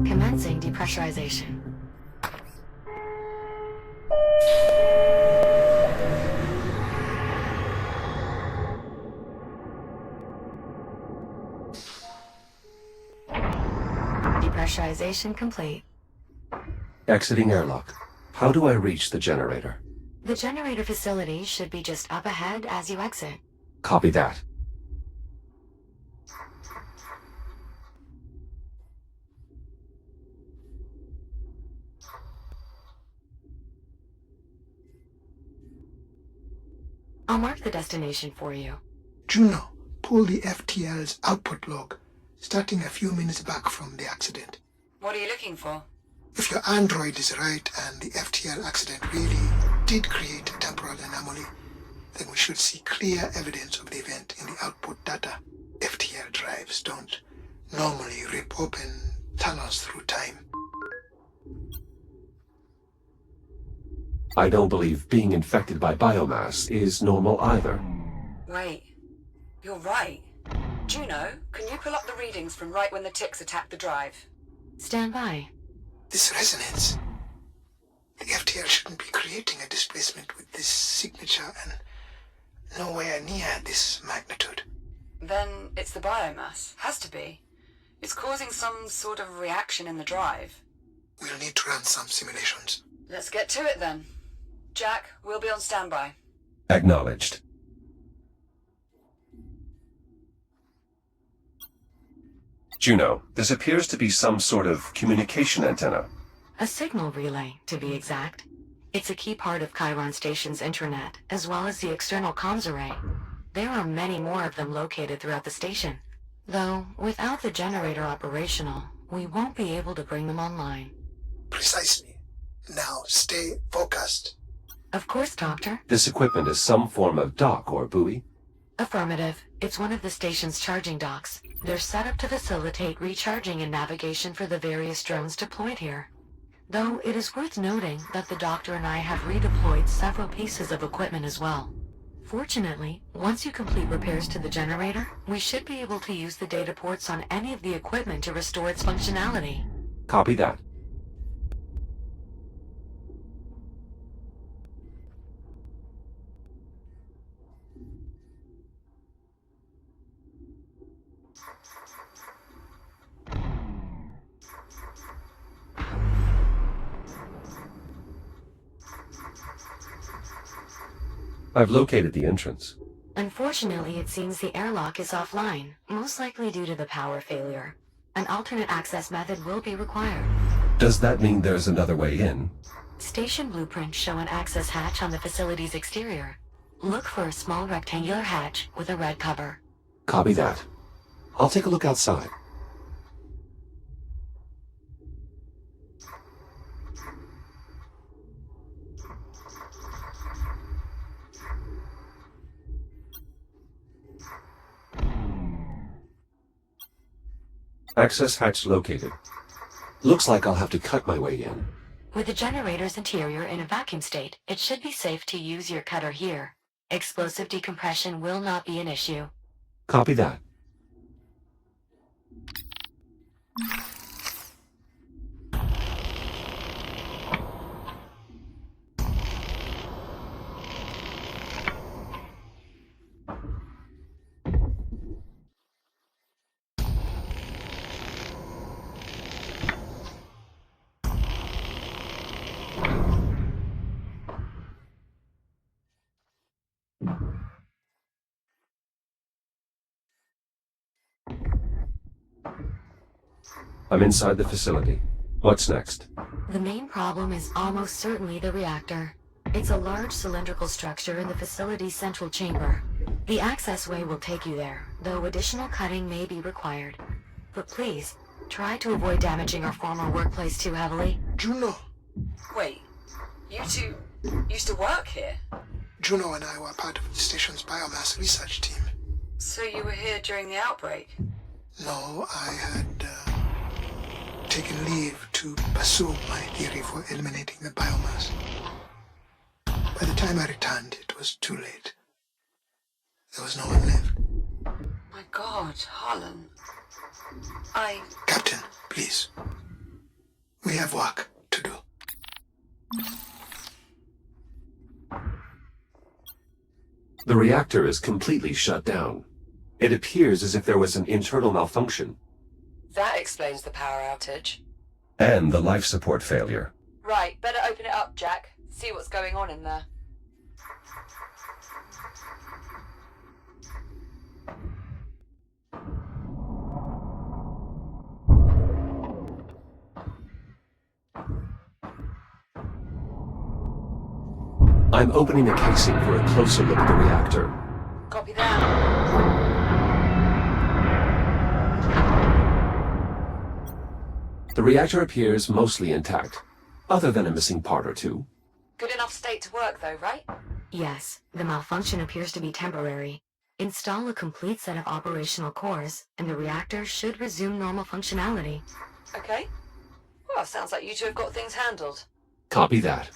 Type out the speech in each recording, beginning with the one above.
Commencing depressurization. Depressurization complete. Exiting airlock. How do I reach the generator? The generator facility should be just up ahead as you exit. Copy that. I'll mark the destination for you. Juno, pull the FTL's output log, starting a few minutes back from the accident. What are you looking for? If your Android is right and the FTL accident really did create a temporal anomaly, then we should see clear evidence of the event in the output data. FTL drives don't normally rip open tunnels through time. I don't believe being infected by biomass is normal either. Wait, you're right. Juno, can you pull up the readings from right when the ticks attacked the drive? Stand by. This resonance. The FTL shouldn't be creating a displacement with this signature and nowhere near this magnitude. Then it's the biomass. Has to be. It's causing some sort of reaction in the drive. We'll need to run some simulations. Let's get to it then. Jack, we'll be on standby. Acknowledged. Juno, this appears to be some sort of communication antenna. A signal relay, to be exact. It's a key part of Chiron Station's intranet, as well as the external comms array. There are many more of them located throughout the station. Though, without the generator operational, we won't be able to bring them online. Precisely. Now stay focused. Of course, Doctor. This equipment is some form of dock or buoy. Affirmative. It's one of the station's charging docks. They're set up to facilitate recharging and navigation for the various drones deployed here. Though it is worth noting that the Doctor and I have redeployed several pieces of equipment as well. Fortunately, once you complete repairs to the generator, we should be able to use the data ports on any of the equipment to restore its functionality. Copy that. I've located the entrance. Unfortunately, it seems the airlock is offline, most likely due to the power failure. An alternate access method will be required. Does that mean there's another way in? Station blueprints show an access hatch on the facility's exterior. Look for a small rectangular hatch with a red cover. Copy that. I'll take a look outside. Access hatch located. Looks like I'll have to cut my way in. With the generator's interior in a vacuum state, it should be safe to use your cutter here. Explosive decompression will not be an issue. Copy that. I'm inside the facility. What's next? The main problem is almost certainly the reactor. It's a large cylindrical structure in the facility's central chamber. The accessway will take you there, though additional cutting may be required. But please, try to avoid damaging our former workplace too heavily. Juno. Wait, you two used to work here? Juno and I were part of the station's biomass research team. So you were here during the outbreak? No, I had taken leave to pursue my theory for eliminating the biomass. By the time I returned, it was too late. There was no one left. My God, Harlan. Captain, please. We have work to do. The reactor is completely shut down. It appears as if there was an internal malfunction. That explains the power outage. And the life support failure. Right, better open it up, Jack. See what's going on in there. I'm opening a casing for a closer look at the reactor. Copy that. The reactor appears mostly intact, other than a missing part or two. Good enough state to work though, right? Yes, the malfunction appears to be temporary. Install a complete set of operational cores, and the reactor should resume normal functionality. Okay. Well, sounds like you two have got things handled. Copy that.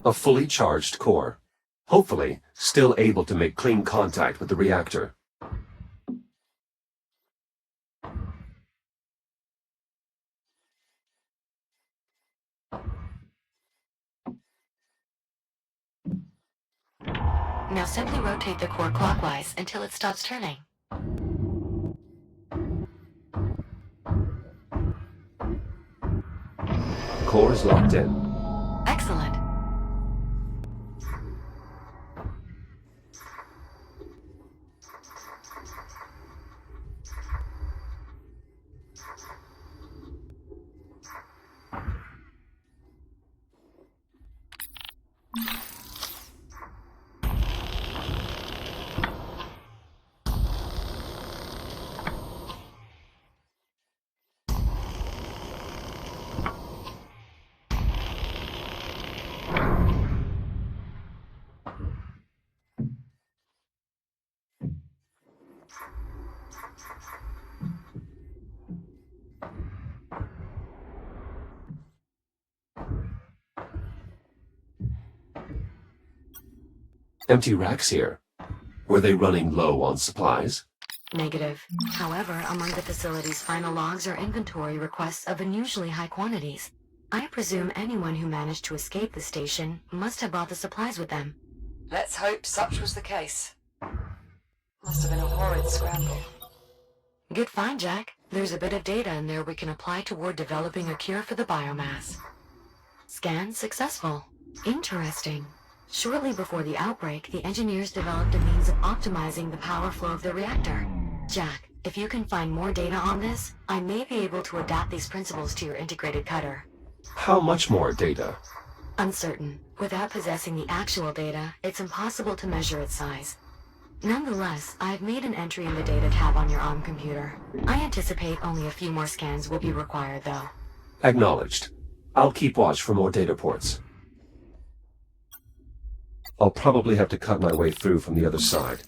A fully charged core. Hopefully, still able to make clean contact with the reactor. Now simply rotate the core clockwise until it stops turning. Core is locked in. Excellent. Empty racks here. Were they running low on supplies? Negative. However, among the facility's final logs are inventory requests of unusually high quantities. I presume anyone who managed to escape the station must have brought the supplies with them. Let's hope such was the case. Must have been a horrid scramble. Good find, Jack. There's a bit of data in there we can apply toward developing a cure for the biomass. Scan successful. Interesting. Shortly before the outbreak, the engineers developed a means of optimizing the power flow of the reactor. Jack, if you can find more data on this, I may be able to adapt these principles to your integrated cutter. How much more data? Uncertain. Without possessing the actual data, it's impossible to measure its size. Nonetheless, I've made an entry in the data tab on your ARM computer. I anticipate only a few more scans will be required, though. Acknowledged. I'll keep watch for more data ports. I'll probably have to cut my way through from the other side.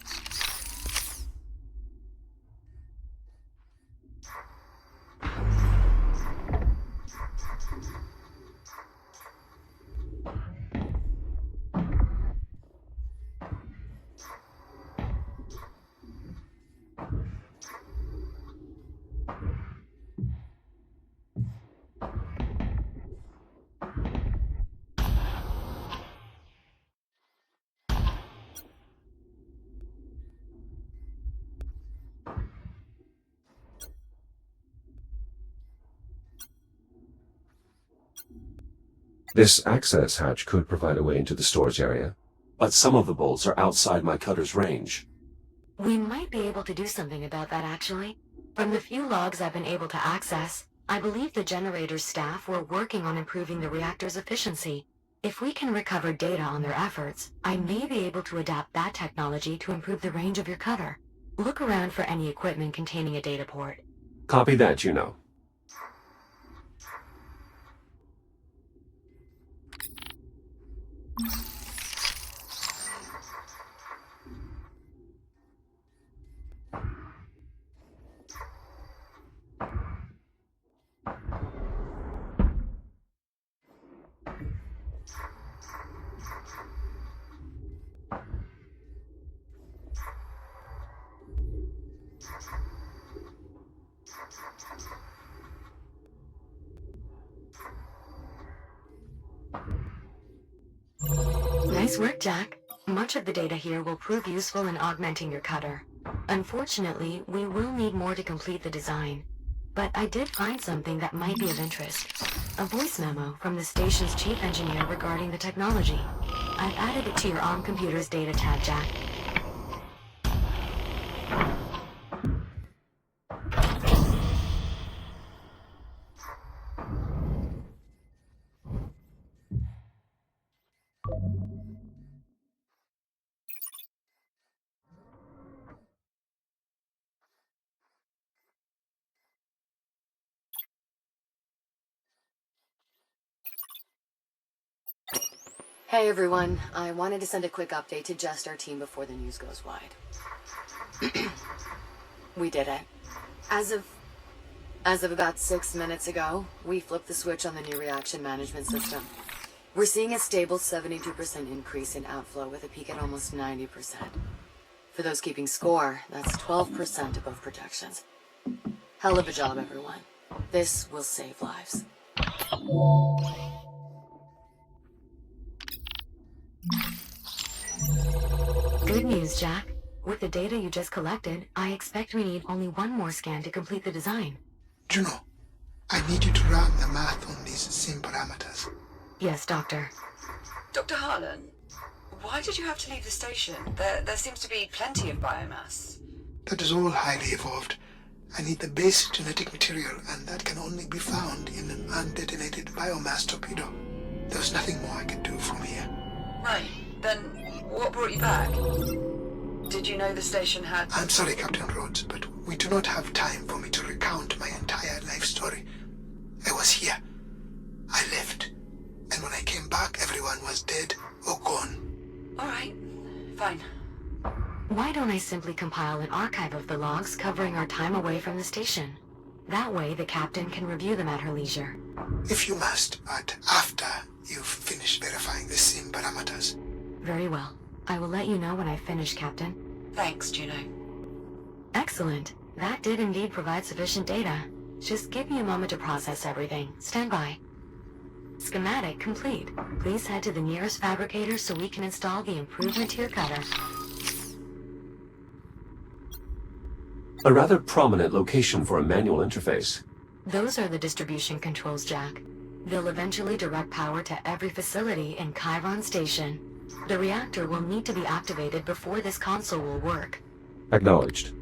This access hatch could provide a way into the storage area, but some of the bolts are outside my cutter's range. We might be able to do something about that, actually. From the few logs I've been able to access, I believe the generator's staff were working on improving the reactor's efficiency. If we can recover data on their efforts, I may be able to adapt that technology to improve the range of your cutter. Look around for any equipment containing a data port. Copy that, Juno. Nice work, Jack. Much of the data here will prove useful in augmenting your cutter. Unfortunately, we will need more to complete the design. But I did find something that might be of interest. A voice memo from the station's chief engineer regarding the technology. I've added it to your ARM computer's data tab, Jack. Hey everyone, I wanted to send a quick update to just our team before the news goes wide. We did it. As of about 6 minutes ago, we flipped the switch on the new reaction management system. We're seeing a stable 72% increase in outflow with a peak at almost 90%. For those keeping score, that's 12% above projections. Hell of a job, everyone. This will save lives. Good news, Jack. With the data you just collected, I expect we need only one more scan to complete the design. Juno, I need you to run the math on these sim parameters. Yes, Doctor. Dr. Harlan, why did you have to leave the station? There seems to be plenty of biomass. That is all highly evolved. I need the base genetic material, and that can only be found in an undetonated biomass torpedo. There's nothing more I can do from here. Right, then what brought you back? Did you know the station had... I'm sorry, Captain Rhodes, but we do not have time for me to recount my entire life story. I was here. I left. And when I came back, everyone was dead or gone. Alright, fine. Why don't I simply compile an archive of the logs covering our time away from the station? That way the captain can review them at her leisure. If you must, but after you've finished verifying the sim parameters. Very well. I will let you know when I finish, Captain. Thanks, Juno. Excellent. That did indeed provide sufficient data. Just give me a moment to process everything. Stand by. Schematic complete. Please head to the nearest fabricator so we can install the improvement to your cutter. A rather prominent location for a manual interface. Those are the distribution controls, Jack. They'll eventually direct power to every facility in Chiron Station. The reactor will need to be activated before this console will work. Acknowledged.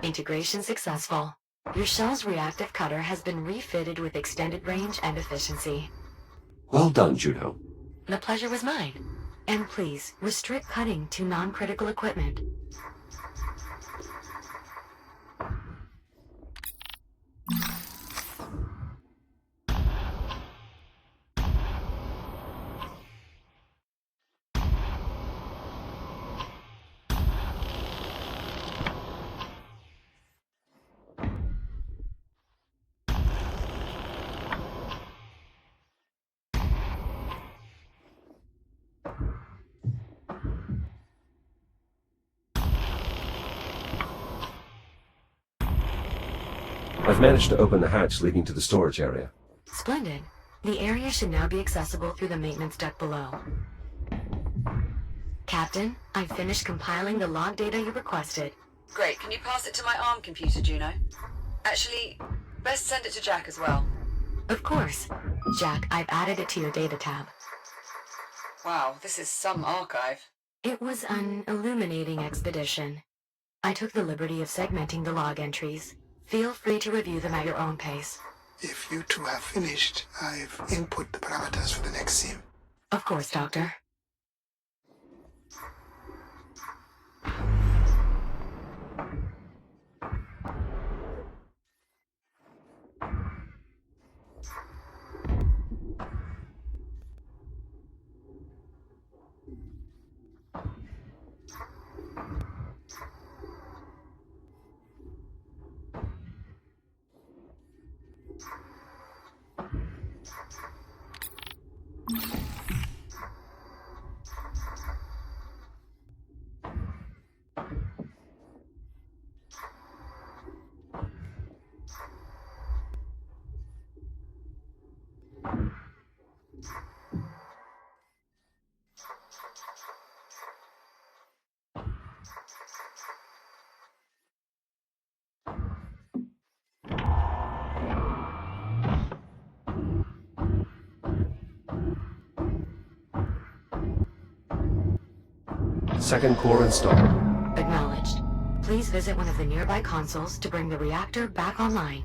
Integration successful. Your shell's reactive cutter has been refitted with extended range and efficiency. Well done, Juno. The pleasure was mine. And please, restrict cutting to non-critical equipment. I've managed to open the hatch leading to the storage area. Splendid. The area should now be accessible through the maintenance duct below. Captain, I've finished compiling the log data you requested. Great, can you pass it to my ARM computer, Juno? Actually, best send it to Jack as well. Of course. Jack, I've added it to your data tab. Wow, this is some archive. It was an illuminating expedition. I took the liberty of segmenting the log entries. Feel free to review them at your own pace. If you two have finished, I've input the parameters for the next sim. Of course, Doctor. Second core installed. Acknowledged. Please visit one of the nearby consoles to bring the reactor back online.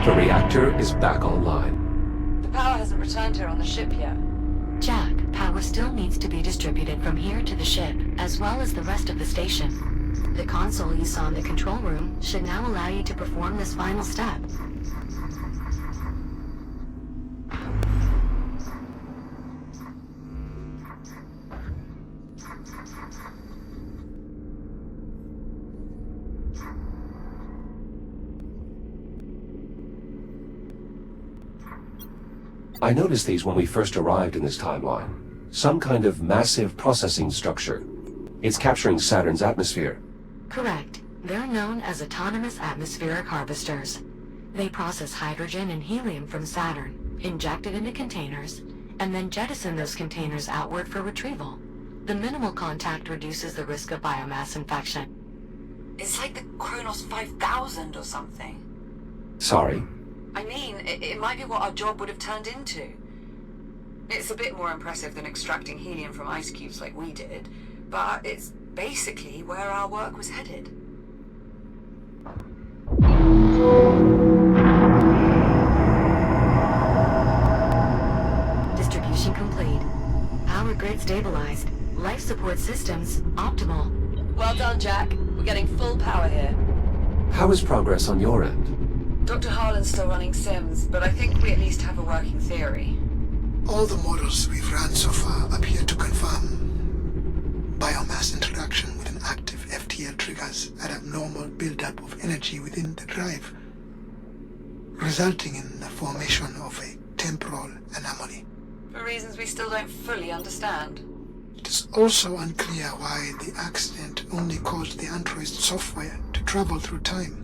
The reactor is back online. The power hasn't returned here on the ship yet. Jack, power still needs to be distributed from here to the ship, as well as the rest of the station. The console you saw in the control room should now allow you to perform this final step. I noticed these when we first arrived in this timeline. Some kind of massive processing structure. It's capturing Saturn's atmosphere. Correct. They're known as autonomous atmospheric harvesters. They process hydrogen and helium from Saturn, inject it into containers, and then jettison those containers outward for retrieval. The minimal contact reduces the risk of biomass infection. It's like the Kronos 5000 or something. Sorry. I mean, it might be what our job would have turned into. It's a bit more impressive than extracting helium from ice cubes like we did, but it's basically where our work was headed. Distribution complete. Power grid stabilized. Life support systems optimal. Well done, Jack. We're getting full power here. How is progress on your end? Dr. Harlan's still running sims, but I think we at least have a working theory. All the models we've run so far appear to confirm biomass interaction with an active FTL triggers an abnormal buildup of energy within the drive, resulting in the formation of a temporal anomaly. For reasons we still don't fully understand. It is also unclear why the accident only caused the android's software to travel through time,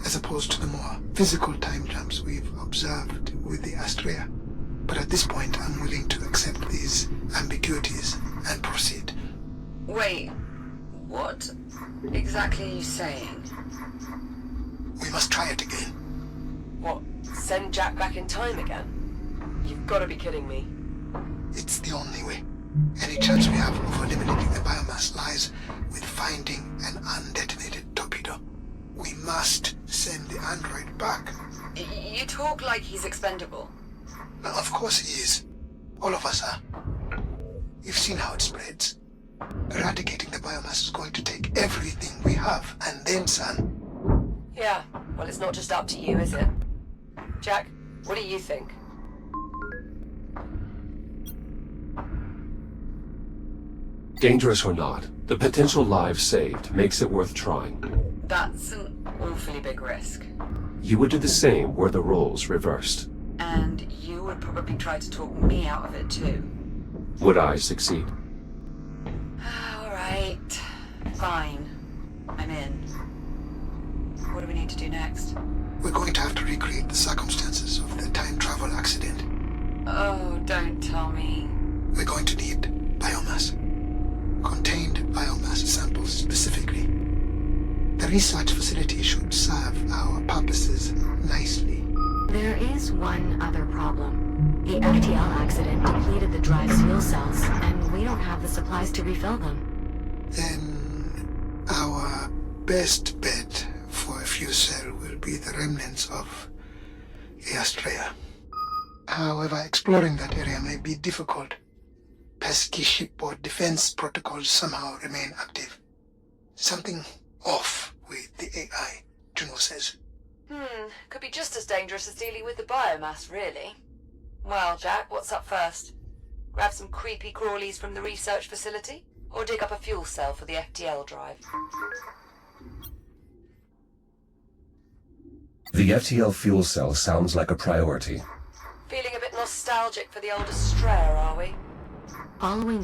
as opposed to the more physical time jumps we've observed with the Astrea. But at this point, I'm willing to accept these ambiguities and proceed. Wait, what exactly are you saying? We must try it again. What, send Jack back in time again? You've got to be kidding me. It's the only way. Any chance we have of eliminating the biomass lies with finding an undetonated torpedo. We must send the android back. You talk like he's expendable. Now, of course he is. All of us are. You've seen how it spreads. Eradicating the biomass is going to take everything we have, and then some. Yeah, well, it's not just up to you, is it? Jack, what do you think? Dangerous or not, the potential lives saved makes it worth trying. That's an awfully big risk. You would do the same were the roles reversed. And you would probably try to talk me out of it too. Would I succeed? Alright. Fine. I'm in. What do we need to do next? We're going to have to recreate the circumstances of the time travel accident. Oh, don't tell me. We're going to need biomass. Contained biomass samples specifically. The research facility should serve our purposes nicely. There is one other problem. The FTL accident depleted the drive's fuel cells, and we don't have the supplies to refill them. Then our best bet for a fuel cell will be the remnants of the Astrea. However, exploring that area may be difficult. Pesky shipboard defense protocols somehow remain active. Something off with the AI, Juno says. Could be just as dangerous as dealing with the biomass, really. Well, Jack, what's up first? Grab some creepy crawlies from the research facility? Or dig up a fuel cell for the FTL drive? The FTL fuel cell sounds like a priority. Feeling a bit nostalgic for the old Astraea, are we? Following